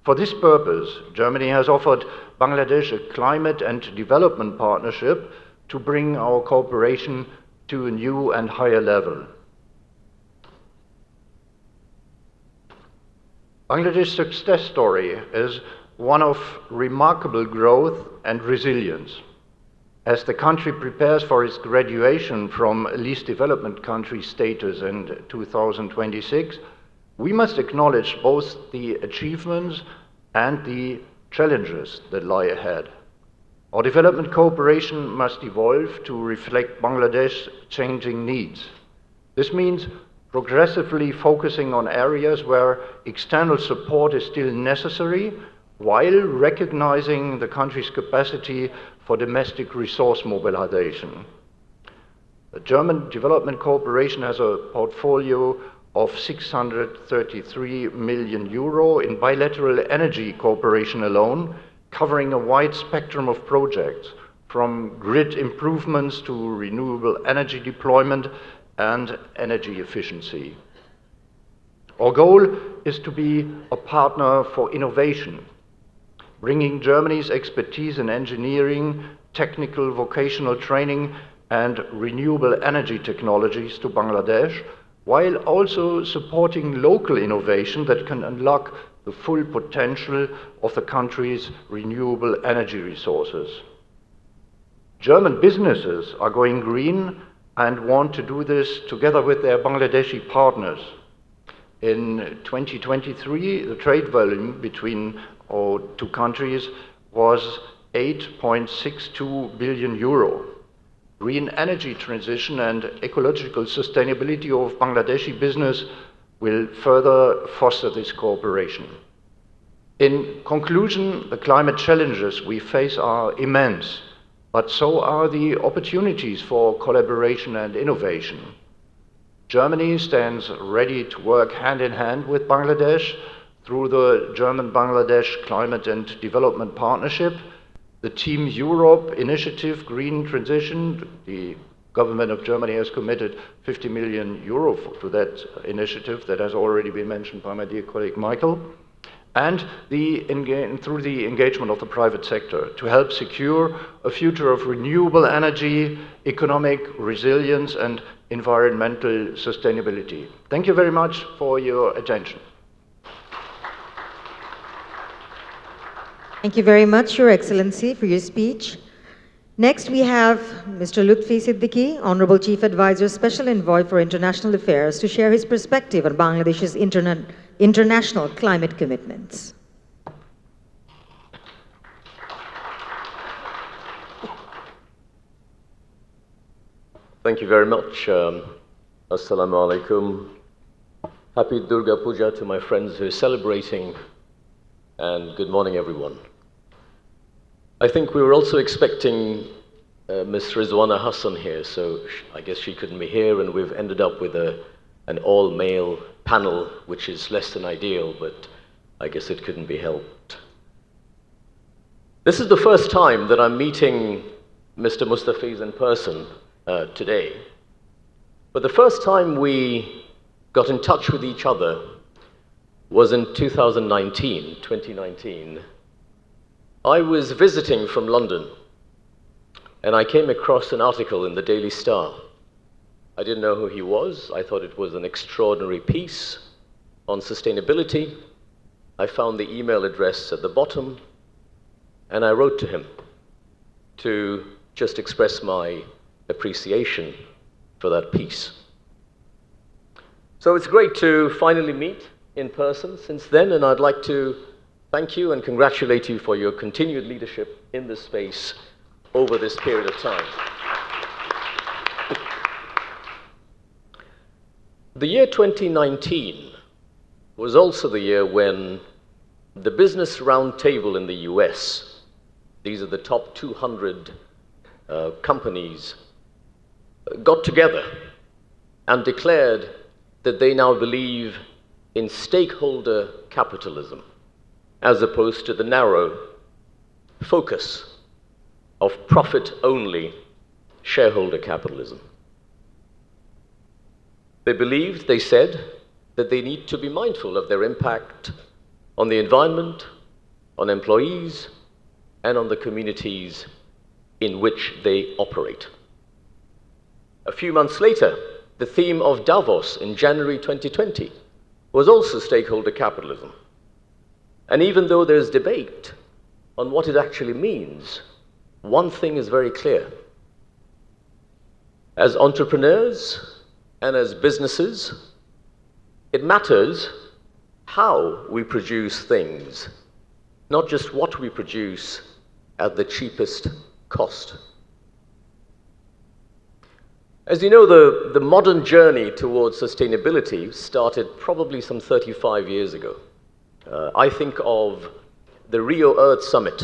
For this purpose, Germany has offered Bangladesh a climate and development partnership to bring our cooperation to a new and higher level. Bangladesh's success story is one of remarkable growth and resilience. As the country prepares for its graduation from least developed country status in 2026, we must acknowledge both the achievements and the challenges that lie ahead. Our development cooperation must evolve to reflect Bangladesh's changing needs. This means progressively focusing on areas where external support is still necessary, while recognizing the country's capacity for domestic resource mobilization. The German Development Corporation has a portfolio of 633 million euro in bilateral energy cooperation alone, covering a wide spectrum of projects, from grid improvements to renewable energy deployment and energy efficiency. Our goal is to be a partner for innovation, bringing Germany's expertise in engineering, technical vocational training, and renewable energy technologies to Bangladesh, while also supporting local innovation that can unlock the full potential of the country's renewable energy resources. German businesses are going green and want to do this together with their Bangladeshi partners. In 2023, the trade volume between our two countries was 8.62 billion euro. Green energy transition and ecological sustainability of Bangladeshi business will further foster this cooperation. In conclusion, the climate challenges we face are immense, but so are the opportunities for collaboration and innovation. Germany stands ready to work hand in hand with Bangladesh through the German-Bangladesh Climate and Development Partnership, the Team Europe Initiative Green Transition. The government of Germany has committed 50 million euro to that initiative that has already been mentioned by my dear colleague Michael, and through the engagement of the private sector to help secure a future of renewable energy, economic resilience, and environmental sustainability. Thank you very much for your attention. Thank you very much, Your Excellency, for your speech. Next, we have Mr. Lutfi Siddiqui, Honorable Chief Advisor, Special Envoy for International Affairs, to share his perspective on Bangladesh's international climate commitments. Thank you very much. Assalamu alaikum. Happy Durga Puja to my friends who are celebrating, and good morning, everyone. I think we were also expecting Ms. Rizwana Hassan here, so I guess she couldn't be here, and we've ended up with an all-male panel, which is less than ideal, but I guess it couldn't be helped. This is the first time that I'm meeting Mr. Mustafiz in person today. But the first time we got in touch with each other was in 2019. I was visiting from London, and I came across an article in the Daily Star. I didn't know who he was. I thought it was an extraordinary piece on sustainability. I found the email address at the bottom, and I wrote to him to just express my appreciation for that piece. So it's great to finally meet in person since then, and I'd like to thank you and congratulate you for your continued leadership in this space over this period of time. The year 2019 was also the year when the Business Roundtable in the US, these are the top 200 companies, got together and declared that they now believe in stakeholder capitalism, as opposed to the narrow focus of profit-only shareholder capitalism. They believed, they said, that they need to be mindful of their impact on the environment, on employees, and on the communities in which they operate. A few months later, the theme of Davos in January 2020 was also stakeholder capitalism. And even though there's debate on what it actually means, one thing is very clear. As entrepreneurs and as businesses, it matters how we produce things, not just what we produce at the cheapest cost. As you know, the modern journey towards sustainability started probably some 35 years ago. I think of the Rio Earth Summit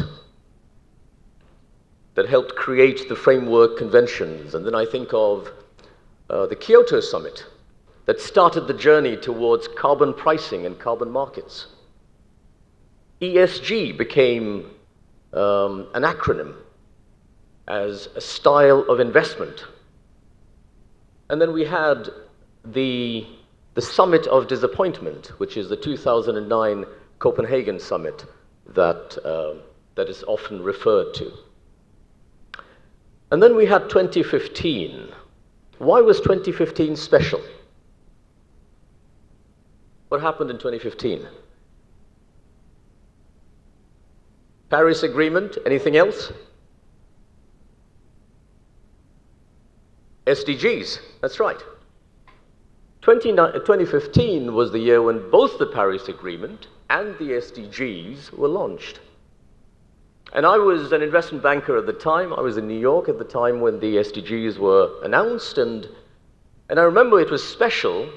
that helped create the framework conventions, and then I think of the Kyoto Summit that started the journey towards carbon pricing and carbon markets. ESG became an acronym as a style of investment. And then we had the Summit of Disappointment, which is the 2009 Copenhagen Summit that is often referred to. And then we had 2015. Why was 2015 special? What happened in 2015? Paris Agreement, anything else? SDGs, that's right. 2015 was the year when both the Paris Agreement and the SDGs were launched. And I was an investment banker at the time. I was in New York at the time when the SDGs were announced, and I remember it was special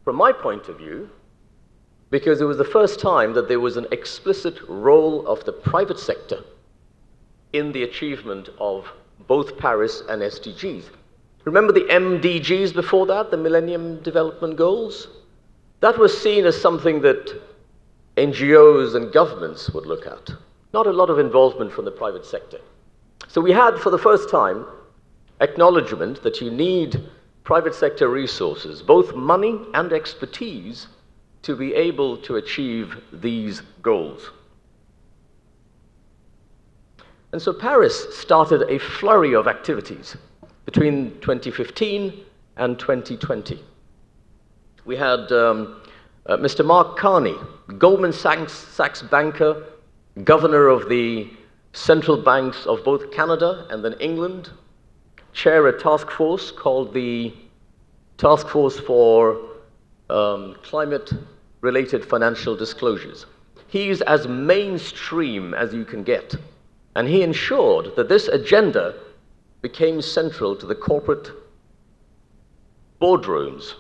from my point of view because it was the first time that there was an explicit role of the private sector in the achievement of both Paris and SDGs. Remember the MDGs before that, the Millennium Development Goals? That was seen as something that NGOs and governments would look at. Not a lot of involvement from the private sector. So we had, for the first time, acknowledgement that you need private sector resources, both money and expertise, to be able to achieve these goals. And so Paris started a flurry of activities between 2015 and 2020. We had Mr. Mark Carney, Goldman Sachs banker, governor of the central banks of both Canada and then England, chair a task force called the Task Force for Climate-Related Financial Disclosures. He's as mainstream as you can get, and he ensured that this agenda became central to the corporate boardrooms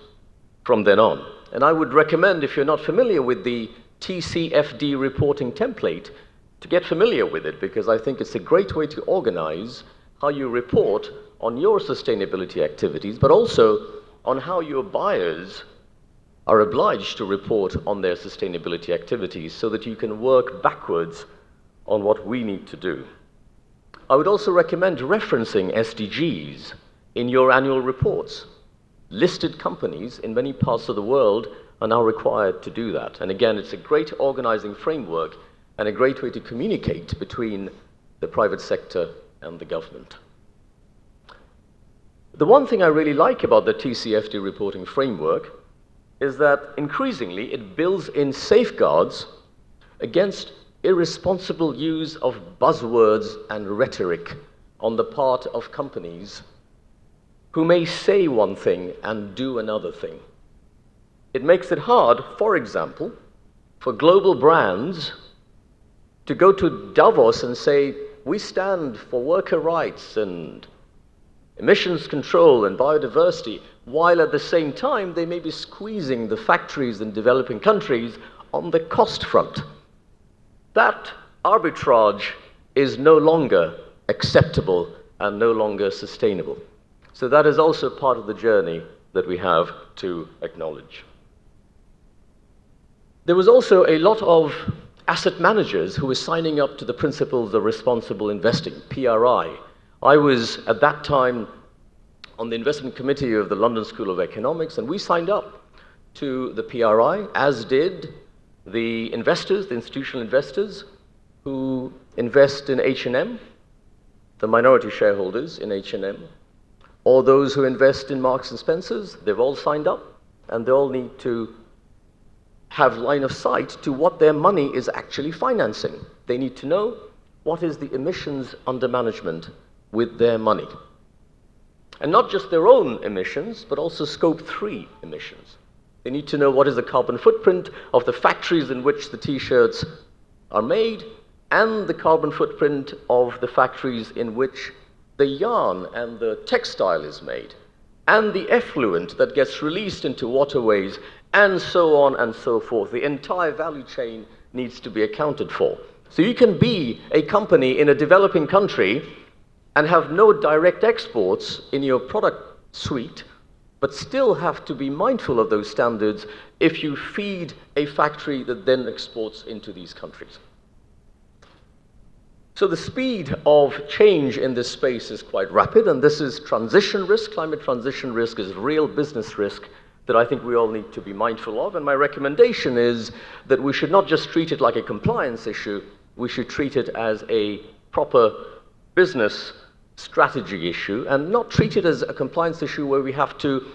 from then on. And I would recommend, if you're not familiar with the TCFD reporting template, to get familiar with it, because I think it's a great way to organize how you report on your sustainability activities, but also on how your buyers are obliged to report on their sustainability activities so that you can work backwards on what we need to do. I would also recommend referencing SDGs in your annual reports. Listed companies in many parts of the world are now required to do that. And again, it's a great organizing framework and a great way to communicate between the private sector and the government. The one thing I really like about the TCFD reporting framework is that increasingly it builds in safeguards against irresponsible use of buzzwords and rhetoric on the part of companies who may say one thing and do another thing. It makes it hard, for example, for global brands to go to Davos and say, we stand for worker rights and emissions control and biodiversity, while at the same time they may be squeezing the factories in developing countries on the cost front. That arbitrage is no longer acceptable and no longer sustainable. So that is also part of the journey that we have to acknowledge. There was also a lot of asset managers who were signing up to the Principles of Responsible Investing, PRI. I was, at that time, on the investment committee of the London School of Economics, and we signed up to the PRI, as did the investors, the institutional investors who invest in H&M, the minority shareholders in H&M, or those who invest in Marks and Spencer's. They've all signed up, and they all need to have line of sight to what their money is actually financing. They need to know what is the emissions under management with their money. And not just their own emissions, but also Scope 3 emissions. They need to know what is the carbon footprint of the factories in which the T-shirts are made, and the carbon footprint of the factories in which the yarn and the textile is made, and the effluent that gets released into waterways, and so on and so forth. The entire value chain needs to be accounted for. So you can be a company in a developing country and have no direct exports in your product suite, but still have to be mindful of those standards if you feed a factory that then exports into these countries. So the speed of change in this space is quite rapid, and this is transition risk. Climate transition risk is real business risk that I think we all need to be mindful of. And my recommendation is that we should not just treat it like a compliance issue, we should treat it as a proper business strategy issue and not treat it as a compliance issue where we have to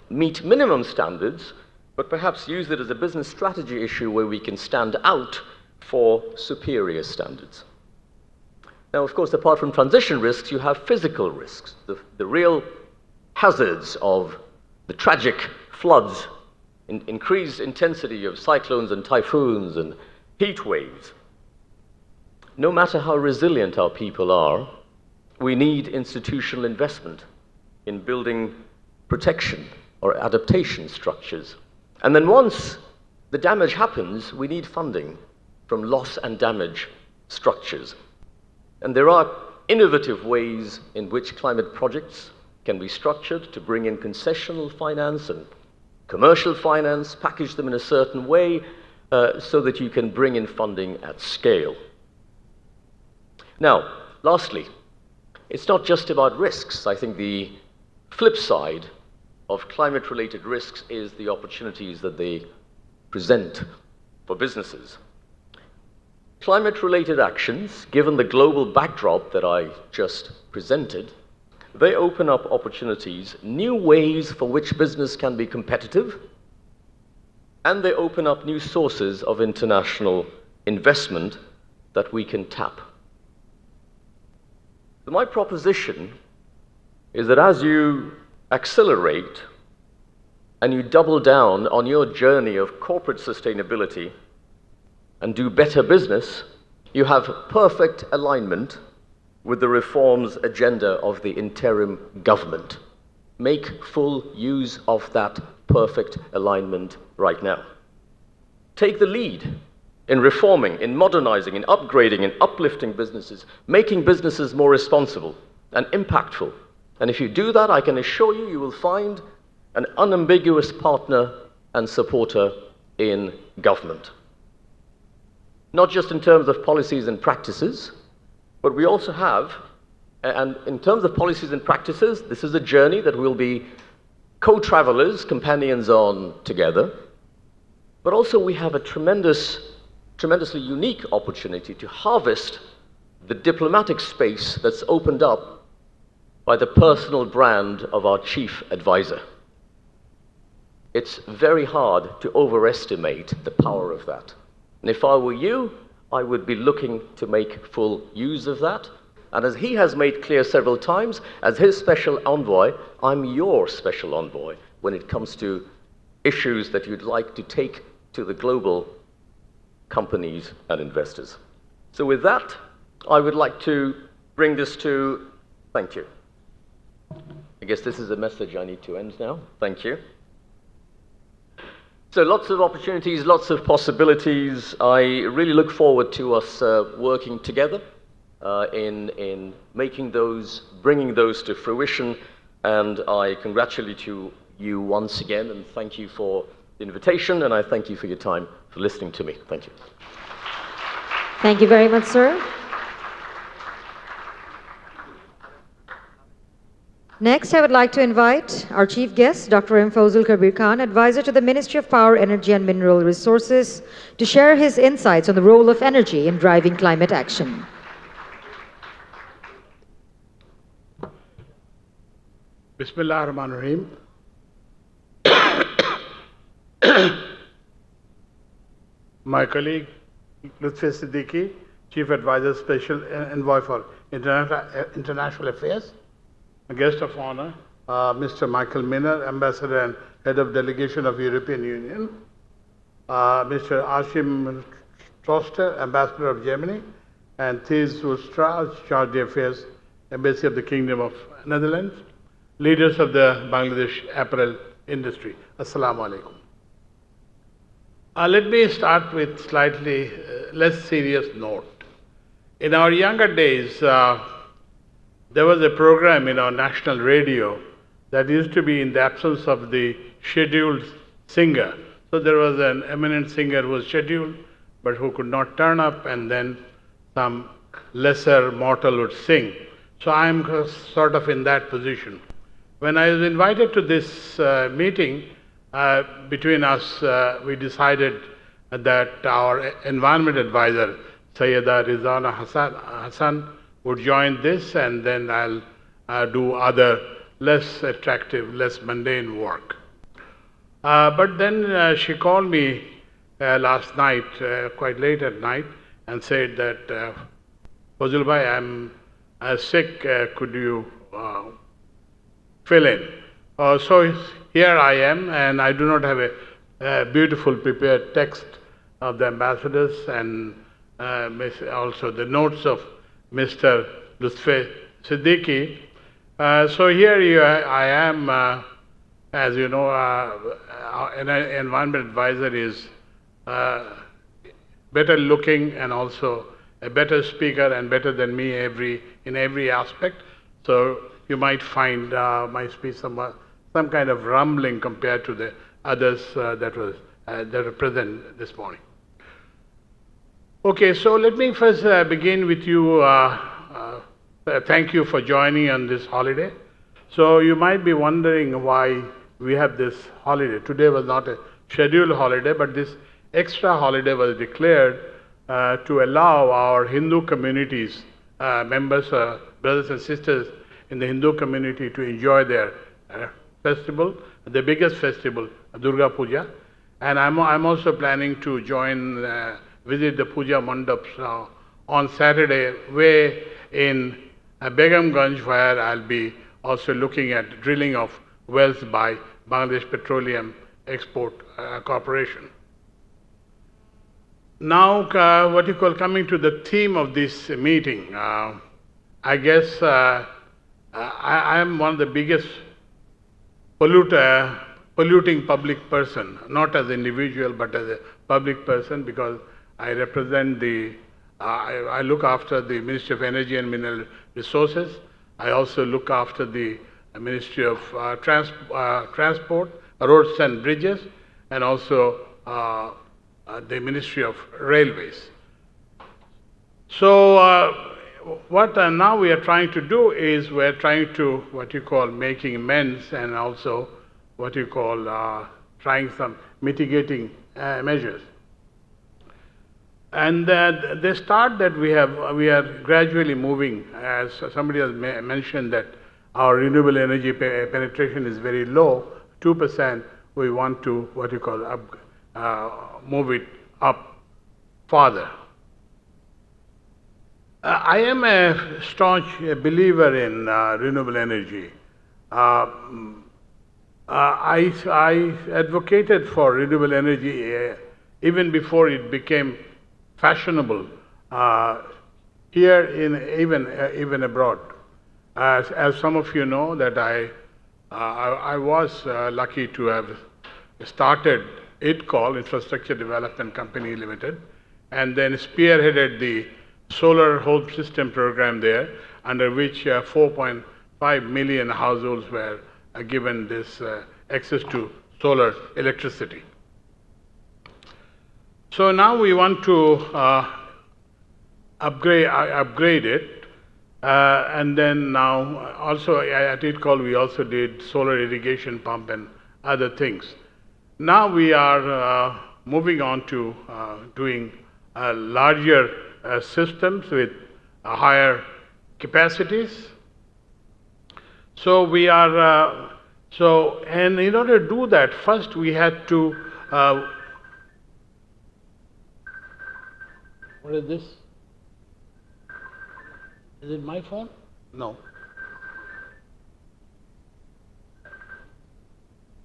meet minimum standards, but perhaps use it as a business strategy issue where we can stand out for superior standards. Now, of course, apart from transition risks, you have physical risks, the real hazards of the tragic floods, increased intensity of cyclones and typhoons and heat waves. No matter how resilient our people are, we need institutional investment in building protection or adaptation structures. And then once the damage happens, we need funding from loss and damage structures. And there are innovative ways in which climate projects can be structured to bring in concessional finance and commercial finance, package them in a certain way so that you can bring in funding at scale. Now, lastly, it's not just about risks. I think the flip side of climate-related risks is the opportunities that they present for businesses. Climate-related actions, given the global backdrop that I just presented, they open up opportunities, new ways for which business can be competitive, and they open up new sources of international investment that we can tap. So my proposition is that as you accelerate and you double down on your journey of corporate sustainability and do better business, you have perfect alignment with the reforms agenda of the interim government. Make full use of that perfect alignment right now. Take the lead in reforming, in modernizing, in upgrading, in uplifting businesses, making businesses more responsible and impactful. And if you do that, I can assure you, you will find an unambiguous partner and supporter in government. Not just in terms of policies and practices, but we also have, and in terms of policies and practices, this is a journey that we'll be co-travelers, companions on together, but also we have a tremendously unique opportunity to harvest the diplomatic space that's opened up by the personal brand of our chief advisor. It's very hard to overestimate the power of that. And if I were you, I would be looking to make full use of that. And as he has made clear several times, as his special envoy, I'm your special envoy when it comes to issues that you'd like to take to the global companies and investors. So with that, I would like to bring this to, thank you. I guess this is a message I need to end now. Thank you. So lots of opportunities, lots of possibilities. I really look forward to us working together in making those, bringing those to fruition. And I congratulate you once again and thank you for the invitation, and I thank you for your time for listening to me. Thank you. Thank you very much, sir. Next, I would like to invite our chief guest, Dr. M. Fawzul Kabir Khan, advisor to the Ministry of Power, Energy and Mineral Resources, to share his insights on the role of energy in driving climate action. Bismillah ar-Rahman ar-Rahim. My colleague, Lutfi Siddiqui, Chief Advisor, Special Envoy for International Affairs, a guest of honor, Mr. Michael Miller, Ambassador and Head of Delegation of European Union, Mr. Achim Troster, Ambassador of Germany, and Thijs Hoekstra, Charge d'Affaires, Embassy of the Kingdom of Netherlands, leaders of the Bangladesh apparel industry. Assalamu alaikum. Let me start with slightly less serious note. In our younger days, there was a program in our national radio that used to be in the absence of the scheduled singer. So there was an eminent singer who was scheduled, but who could not turn up, and then some lesser mortal would sing. So I am sort of in that position. When I was invited to this meeting, between us, we decided that our environment advisor, Sayyida Rizana Hassan, would join this, and then I'll do other less attractive, less mundane work. But then she called me last night, quite late at night, and said that, Fazil Bhai, I'm sick, could you fill in? So here I am, and I do not have a beautiful prepared text of the ambassadors and also the notes of Mr. Lutfi Siddiqui. So here I am, as you know, an environment advisor is better looking and also a better speaker and better than me in every aspect. So you might find my speech some kind of rumbling compared to the others that are present this morning. Okay, so let me first begin with you. Thank you for joining on this holiday. So you might be wondering why we have this holiday. Today was not a scheduled holiday, but this extra holiday was declared to allow our Hindu communities, members, brothers and sisters in the Hindu community to enjoy their festival, the biggest festival, Durga Puja. And I'm also planning to visit the Puja Mandaps on Saturday, way in Begumganj, where I'll be also looking at drilling of wells by Bangladesh Petroleum Export Corporation. Now, what you call coming to the theme of this meeting, I guess I am one of the biggest polluting public person, not as an individual, but as a public person, because I represent I look after the Ministry of Energy and Mineral Resources. I also look after the Ministry of Transport, Roads and Bridges, and also the Ministry of Railways. So what now we are trying to do is we're trying to what you call making amends, and also what you call trying some mitigating measures. And the start that we are gradually moving, as somebody has mentioned, that our renewable energy penetration is very low, 2%. We want to what you call move it up farther. I am a staunch believer in renewable energy. I advocated for renewable energy even before it became fashionable here even abroad. As some of you know, that I was lucky to have started IDCOL, Infrastructure Development Company Limited, and then spearheaded the solar home system program there, under which 4.5 million households were given this access to solar electricity. So now we want to upgrade it, and then now also at IDCOL we also did solar irrigation pump and other things. Now we are moving on to doing larger systems with higher capacities. So we are and in order to do that, first we had to what is this? Is it my phone? No.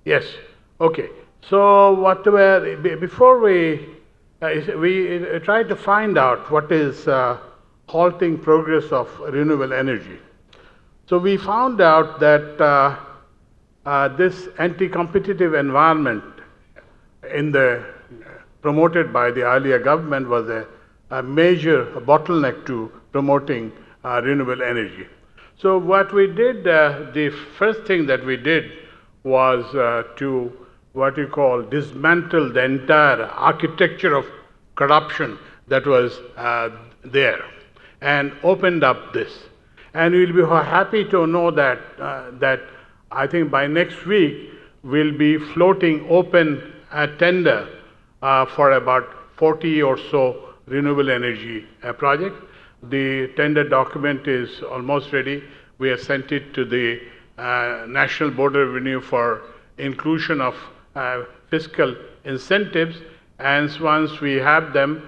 Yes. Okay. So before we tried to find out what is halting progress of renewable energy. So we found out that this anti-competitive environment promoted by the earlier government was a major bottleneck to promoting renewable energy. So what we did, the first thing that we did was to what you call dismantle the entire architecture of corruption that was there and opened up this. And we'll be happy to know that that I think by next week we'll be floating open a tender for about 40 or so renewable energy projects. The tender document is almost ready. We have sent it to the National Board of Revenue for inclusion of fiscal incentives, and once we have them,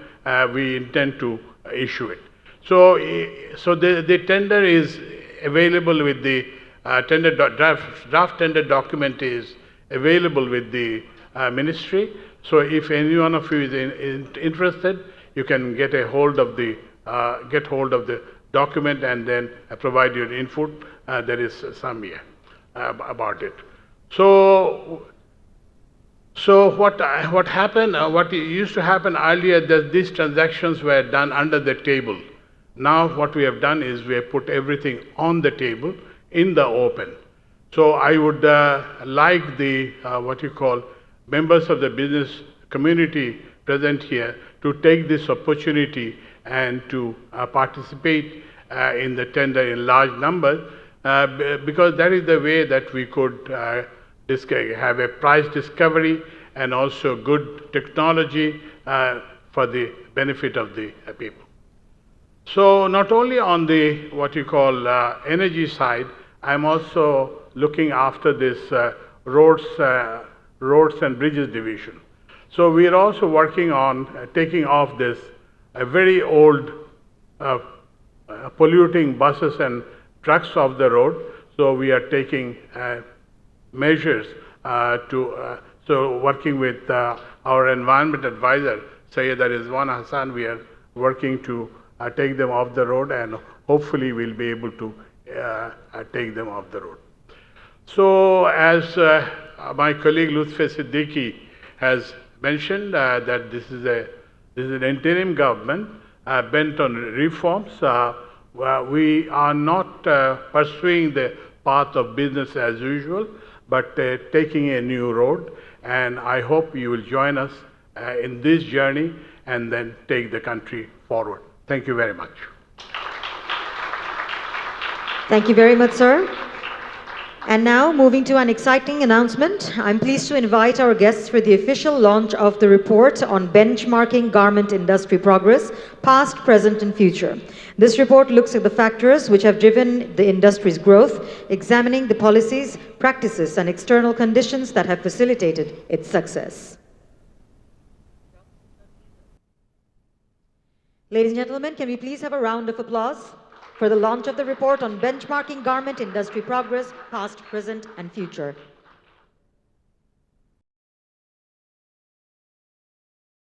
we intend to issue it. So the tender is available with the draft tender document is available with the ministry. So if any one of you is interested, you can get hold of the document and then provide your input. There is some here about it. So what happened? What used to happen earlier, that these transactions were done under the table. Now what we have done is we have put everything on the table in the open. So I would like the what you call members of the business community present here to take this opportunity and to participate in the tender in large numbers, because that is the way that we could have a price discovery and also good technology for the benefit of the people. So not only on the what you call energy side, I'm also looking after this roads and bridges division. So we are also working on taking off this very old polluting buses and trucks off the road. So we are taking measures so working with our environment advisor, Syed Rizwan Hassan, we are working to take them off the road, and hopefully we'll be able to take them off the road. So as my colleague Lutfi Siddiqui has mentioned, that this is an interim government bent on reforms. We are not pursuing the path of business as usual, but taking a new road, and I hope you will join us in this journey and then take the country forward. Thank you very much. Thank you very much, sir. And now, moving to an exciting announcement, I'm pleased to invite our guests for the official launch of the report on benchmarking garment industry progress, past, present, and future. This report looks at the factors which have driven the industry's growth, examining the policies, practices, and external conditions that have facilitated its success. Ladies and gentlemen, can we please have a round of applause for the launch of the report on benchmarking garment industry progress, past, present, and future.